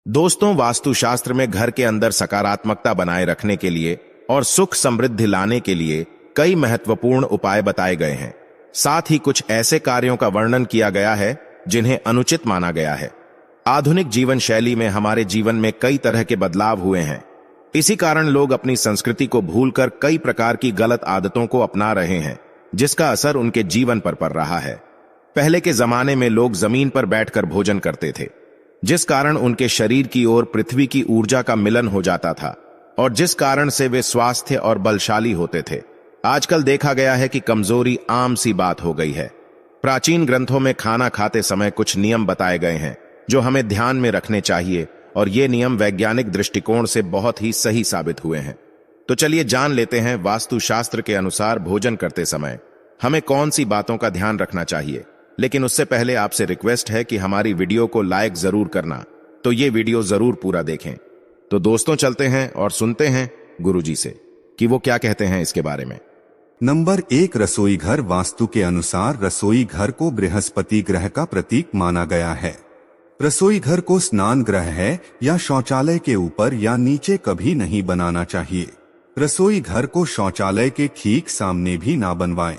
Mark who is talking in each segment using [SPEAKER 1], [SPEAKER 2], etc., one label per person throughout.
[SPEAKER 1] दोस्तों, वास्तुशास्त्र में घर के अंदर सकारात्मकता बनाए रखने के लिए और सुख समृद्धि लाने के लिए कई महत्वपूर्ण उपाय बताए गए हैं। साथ ही कुछ ऐसे कार्यों का वर्णन किया गया है जिन्हें अनुचित माना गया है। आधुनिक जीवन शैली में हमारे जीवन में कई तरह के बदलाव हुए हैं। इसी कारण लोग अपनी संस्कृति को भूलकर कई प्रकार की गलत आदतों को अपना रहे हैं, जिसका असर उनके जीवन पर पड़ रहा है। पहले के जमाने में लोग जमीन पर बैठकर भोजन करते थे, जिस कारण उनके शरीर की ओर पृथ्वी की ऊर्जा का मिलन हो जाता था और जिस कारण से वे स्वास्थ्य और बलशाली होते थे। आजकल देखा गया है कि कमजोरी आम सी बात हो गई है। प्राचीन ग्रंथों में खाना खाते समय कुछ नियम बताए गए हैं जो हमें ध्यान में रखने चाहिए, और ये नियम वैज्ञानिक दृष्टिकोण से बहुत ही सही साबित हुए हैं। तो चलिए जान लेते हैं वास्तुशास्त्र के अनुसार भोजन करते समय हमें कौन सी बातों का ध्यान रखना चाहिए। लेकिन उससे पहले आपसे रिक्वेस्ट है कि हमारी वीडियो को लाइक जरूर करना, तो ये वीडियो जरूर पूरा देखें। तो दोस्तों, चलते हैं और सुनते हैं गुरुजी से कि वो क्या कहते हैं इसके बारे में।
[SPEAKER 2] नंबर 1, रसोई घर। वास्तु के अनुसार रसोई घर को बृहस्पति ग्रह का प्रतीक माना गया है। रसोई घर को स्नान गृह है या शौचालय के ऊपर या नीचे कभी नहीं बनाना चाहिए। रसोई घर को शौचालय के ठीक सामने भी ना बनवाएं।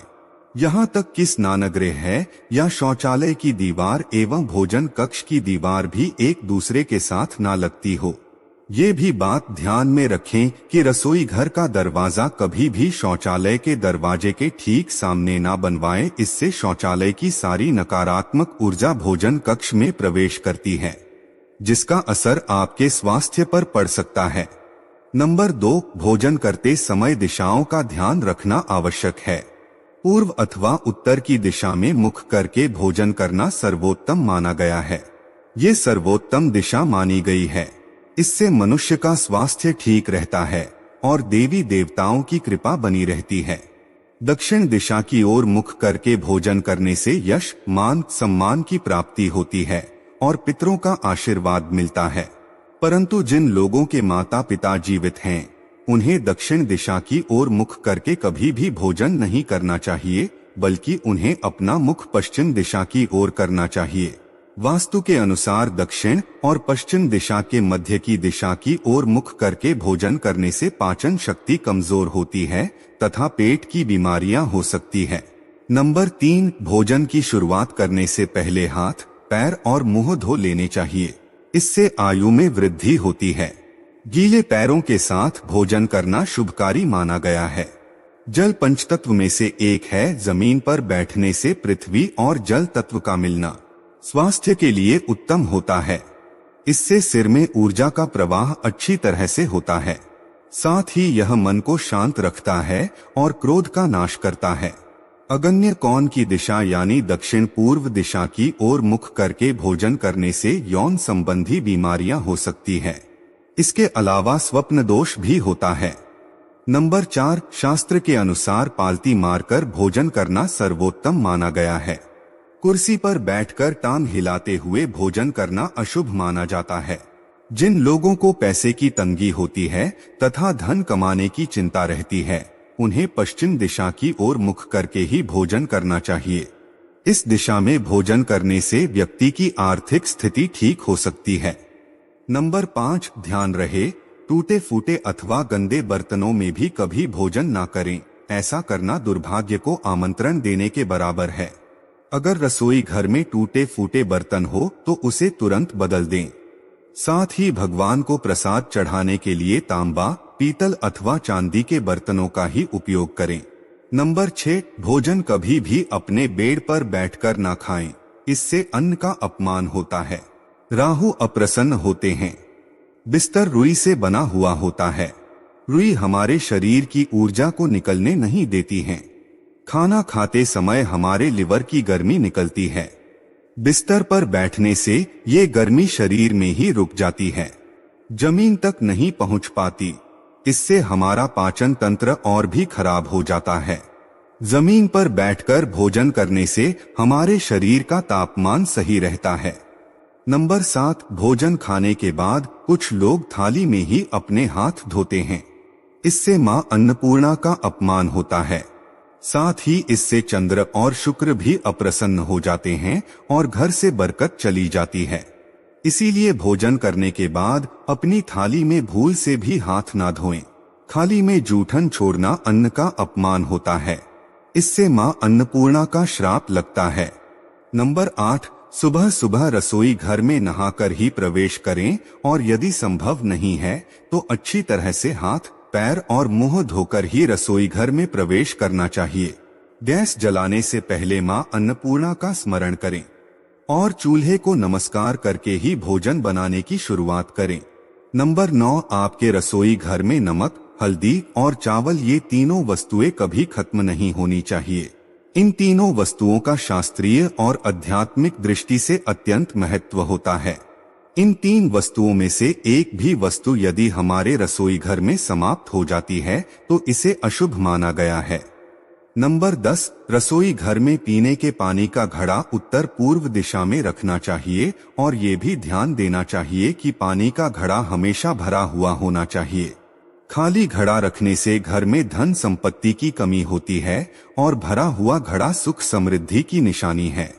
[SPEAKER 2] यहाँ तक कि स्नानगृह है या शौचालय की दीवार एवं भोजन कक्ष की दीवार भी एक दूसरे के साथ ना लगती हो। ये भी बात ध्यान में रखें कि रसोई घर का दरवाजा कभी भी शौचालय के दरवाजे के ठीक सामने ना बनवाएं। इससे शौचालय की सारी नकारात्मक ऊर्जा भोजन कक्ष में प्रवेश करती है, जिसका असर आपके स्वास्थ्य पर पड़ सकता है। नंबर 2, भोजन करते समय दिशाओं का ध्यान रखना आवश्यक है। पूर्व अथवा उत्तर की दिशा में मुख करके भोजन करना सर्वोत्तम माना गया है। ये सर्वोत्तम दिशा मानी गई है। इससे मनुष्य का स्वास्थ्य ठीक रहता है और देवी देवताओं की कृपा बनी रहती है। दक्षिण दिशा की ओर मुख करके भोजन करने से यश, मान, सम्मान की प्राप्ति होती है और पितरों का आशीर्वाद मिलता है। परंतु जिन लोगों के माता पिता जीवित हैं, उन्हें दक्षिण दिशा की ओर मुख करके कभी भी भोजन नहीं करना चाहिए, बल्कि उन्हें अपना मुख पश्चिम दिशा की ओर करना चाहिए। वास्तु के अनुसार दक्षिण और पश्चिम दिशा के मध्य की दिशा की ओर मुख करके भोजन करने से पाचन शक्ति कमजोर होती है तथा पेट की बीमारियां हो सकती है। नंबर 3, भोजन की शुरुआत करने से पहले हाथ, पैर और मुंह धो लेने चाहिए। इससे आयु में वृद्धि होती है। गीले पैरों के साथ भोजन करना शुभकारी माना गया है। जल पंचतत्व में से एक है। जमीन पर बैठने से पृथ्वी और जल तत्व का मिलना स्वास्थ्य के लिए उत्तम होता है। इससे सिर में ऊर्जा का प्रवाह अच्छी तरह से होता है। साथ ही यह मन को शांत रखता है और क्रोध का नाश करता है। अग्न्य कोण की दिशा यानी दक्षिण पूर्व दिशा की ओर मुख करके भोजन करने से यौन संबंधी बीमारियां हो सकती है। इसके अलावा स्वप्न दोष भी होता है। नंबर 4, शास्त्र के अनुसार पालती मारकर भोजन करना सर्वोत्तम माना गया है। कुर्सी पर बैठकर टांग हिलाते हुए भोजन करना अशुभ माना जाता है। जिन लोगों को पैसे की तंगी होती है तथा धन कमाने की चिंता रहती है, उन्हें पश्चिम दिशा की ओर मुख करके ही भोजन करना चाहिए। इस दिशा में भोजन करने से व्यक्ति की आर्थिक स्थिति ठीक हो सकती है। नंबर 5, ध्यान रहे, टूटे फूटे अथवा गंदे बर्तनों में भी कभी भोजन ना करें। ऐसा करना दुर्भाग्य को आमंत्रण देने के बराबर है। अगर रसोई घर में टूटे फूटे बर्तन हो तो उसे तुरंत बदल दें। साथ ही भगवान को प्रसाद चढ़ाने के लिए तांबा, पीतल अथवा चांदी के बर्तनों का ही उपयोग करें। नंबर 6, भोजन कभी भी अपने बेड पर बैठकर ना खाएं। इससे अन्न का अपमान होता है। राहु अप्रसन्न होते हैं। बिस्तर रुई से बना हुआ होता है। रुई हमारे शरीर की ऊर्जा को निकलने नहीं देती हैं। खाना खाते समय हमारे लिवर की गर्मी निकलती है। बिस्तर पर बैठने से ये गर्मी शरीर में ही रुक जाती है, जमीन तक नहीं पहुंच पाती। इससे हमारा पाचन तंत्र और भी खराब हो जाता है। जमीन पर बैठकर भोजन करने से हमारे शरीर का तापमान सही रहता है। नंबर 7, भोजन खाने के बाद कुछ लोग थाली में ही अपने हाथ धोते हैं। इससे मां अन्नपूर्णा का अपमान होता है। साथ ही इससे चंद्र और शुक्र भी अप्रसन्न हो जाते हैं और घर से बरकत चली जाती है। इसीलिए भोजन करने के बाद अपनी थाली में भूल से भी हाथ ना धोएं। थाली में जूठन छोड़ना अन्न का अपमान होता है। इससे मां अन्नपूर्णा का श्राप लगता है। नंबर 8, सुबह सुबह रसोई घर में नहाकर ही प्रवेश करें और यदि संभव नहीं है तो अच्छी तरह से हाथ, पैर और मुंह धोकर ही रसोई घर में प्रवेश करना चाहिए। गैस जलाने से पहले मां अन्नपूर्णा का स्मरण करें और चूल्हे को नमस्कार करके ही भोजन बनाने की शुरुआत करें। नंबर 9, आपके रसोई घर में नमक, हल्दी और चावल ये तीनों वस्तुएं कभी खत्म नहीं होनी चाहिए। इन तीनों वस्तुओं का शास्त्रीय और आध्यात्मिक दृष्टि से अत्यंत महत्व होता है। इन 3 वस्तुओं में से एक भी वस्तु यदि हमारे रसोई घर में समाप्त हो जाती है तो इसे अशुभ माना गया है। नंबर 10, रसोई घर में पीने के पानी का घड़ा उत्तर पूर्व दिशा में रखना चाहिए और ये भी ध्यान देना चाहिए कि पानी का घड़ा हमेशा भरा हुआ होना चाहिए। खाली घड़ा रखने से घर में धन संपत्ति की कमी होती है और भरा हुआ घड़ा सुख समृद्धि की निशानी है।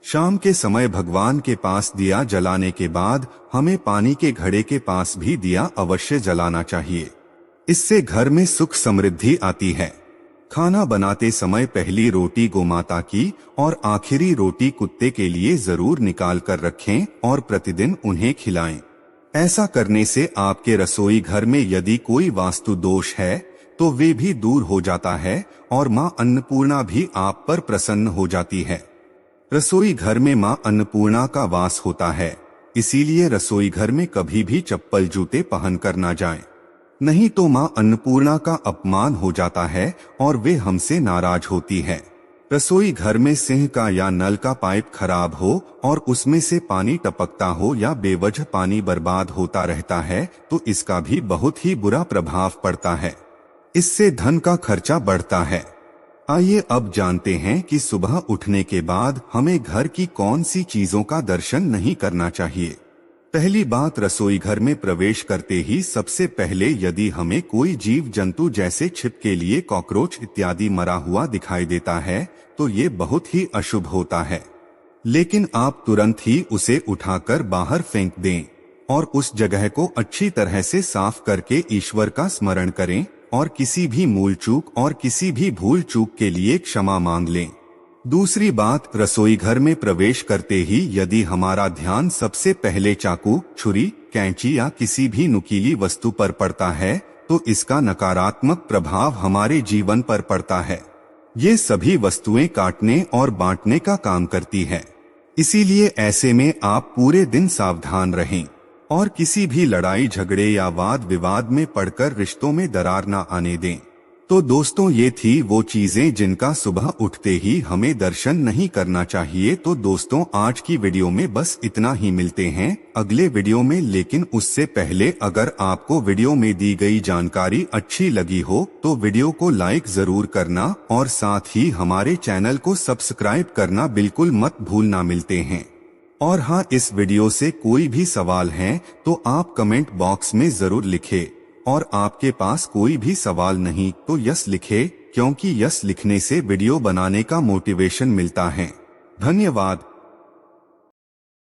[SPEAKER 2] शाम के समय भगवान के पास दिया जलाने के बाद हमें पानी के घड़े के पास भी दिया अवश्य जलाना चाहिए। इससे घर में सुख समृद्धि आती है। खाना बनाते समय पहली रोटी गोमाता की और आखिरी रोटी कुत्ते के लिए जरूर निकाल कर रखें और प्रतिदिन उन्हें खिलाएं। ऐसा करने से आपके रसोई घर में यदि कोई वास्तु दोष है तो वे भी दूर हो जाता है और मां अन्नपूर्णा भी आप पर प्रसन्न हो जाती है। रसोई घर में मां अन्नपूर्णा का वास होता है, इसीलिए रसोई घर में कभी भी चप्पल जूते पहन कर ना जाएं। नहीं तो मां अन्नपूर्णा का अपमान हो जाता है और वे हमसे नाराज होती है। रसोई घर में सिंह का या नल का पाइप खराब हो और उसमें से पानी टपकता हो या बेवजह पानी बर्बाद होता रहता है तो इसका भी बहुत ही बुरा प्रभाव पड़ता है। इससे धन का खर्चा बढ़ता है। आइए अब जानते हैं कि सुबह उठने के बाद हमें घर की कौन सी चीजों का दर्शन नहीं करना चाहिए। पहली बात, रसोई घर में प्रवेश करते ही सबसे पहले यदि हमें कोई जीव जंतु जैसे छिपकली, कॉकरोच इत्यादि मरा हुआ दिखाई देता है तो ये बहुत ही अशुभ होता है। लेकिन आप तुरंत ही उसे उठाकर बाहर फेंक दें और उस जगह को अच्छी तरह से साफ करके ईश्वर का स्मरण करें और किसी भी मूल चूक और किसी भी भूल चूक के लिए क्षमा मांग लें। दूसरी बात, रसोई घर में प्रवेश करते ही यदि हमारा ध्यान सबसे पहले चाकू, छुरी, कैंची या किसी भी नुकीली वस्तु पर पड़ता है तो इसका नकारात्मक प्रभाव हमारे जीवन पर पड़ता है। ये सभी वस्तुएं काटने और बांटने का काम करती है। इसीलिए ऐसे में आप पूरे दिन सावधान रहें और किसी भी लड़ाई झगड़े या वाद विवाद में पड़कर रिश्तों में दरार न आने दें। तो दोस्तों, ये थी वो चीजें जिनका सुबह उठते ही हमें दर्शन नहीं करना चाहिए। तो दोस्तों, आज की वीडियो में बस इतना ही। मिलते हैं अगले वीडियो में, लेकिन उससे पहले अगर आपको वीडियो में दी गई जानकारी अच्छी लगी हो तो वीडियो को लाइक जरूर करना और साथ ही हमारे चैनल को सब्सक्राइब करना बिल्कुल मत भूलना। मिलते हैं। और हाँ, इस वीडियो से कोई भी सवाल है तो आप कमेंट बॉक्स में जरूर लिखें और आपके पास कोई भी सवाल नहीं तो यस लिखें, क्योंकि यस लिखने से वीडियो बनाने का मोटिवेशन मिलता है। धन्यवाद।